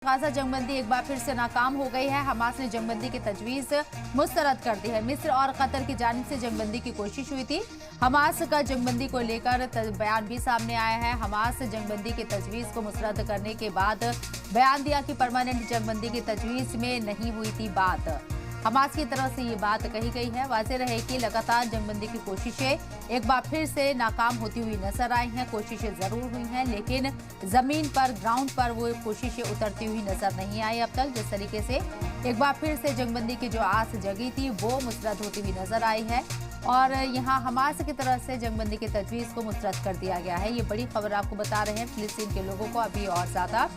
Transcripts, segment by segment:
Gaza जंगबंदी एक बार फिर से नाकाम हो गई है। हमास ने जंगबंदी की तजवीज मुस्तरद कर दी है। मिस्र और कतर की जानिब से जंगबंदी की कोशिश हुई थी। हमास का जंगबंदी को लेकर बयान भी सामने आया है। हमास जंगबंदी की तजवीज को मुस्तरद करने के बाद बयान दिया कि परमानेंट जंगबंदी की तजवीज में नहीं हुई थी बात। हमास की तरफ से ये बात कही गई है। वाज़ेह रहे कि लगातार जंगबंदी की कोशिशें एक बार फिर से नाकाम होती हुई नजर आई हैं। कोशिशें जरूर हुई हैं, लेकिन जमीन पर, ग्राउंड पर वो कोशिशें उतरती हुई नजर नहीं आई अब तक। जिस तरीके से एक बार फिर से जंगबंदी की जो आस जगी थी वो मुस्तरद होती हुई नजर आई है और यहाँ हमास की तरफ से जंगबंदी की तजवीज को मुस्तरद कर दिया गया है। ये बड़ी खबर आपको बता रहे हैं। फिलिस्तीन के लोगों को अभी और ज्यादा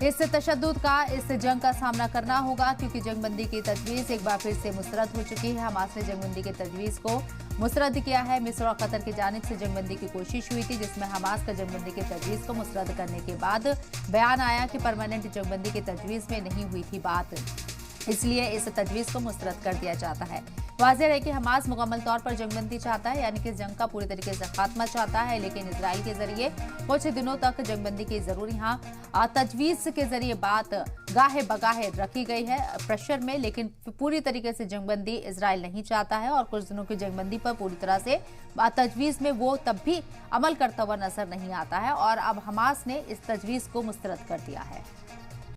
इस तशद्दुद का, इस जंग का सामना करना होगा, क्योंकि जंगबंदी की तजवीज एक बार फिर से मुस्तरद हो चुकी है। हमास ने जंगबंदी की तजवीज को मुस्तरद किया है। मिस्र और कतर की जानिब से जंगबंदी की कोशिश हुई थी, जिसमें हमास का जंगबंदी की तजवीज को मुस्तरद करने के बाद बयान आया कि परमानेंट जंगबंदी की तजवीज में नहीं हुई थी बात, इसलिए इस तजवीज को मुस्तरद कर दिया जाता है। वाज़ेह है कि हमास मुकम्मल तौर पर जंगबंदी चाहता है, यानी कि जंग का पूरी तरीके से खात्मा चाहता है, लेकिन इजराइल के जरिए कुछ दिनों तक जंगबंदी की जरूर यहाँ तजवीज के जरिए बात गाहे बगाहे रखी गई है प्रेशर में, लेकिन पूरी तरीके से जंगबंदी इजराइल नहीं चाहता है और कुछ दिनों की जंगबंदी पर पूरी तरह से तजवीज में वो तब भी अमल करता हुआ नजर नहीं आता है और अब हमास ने इस तजवीज को मुस्तरद कर दिया है।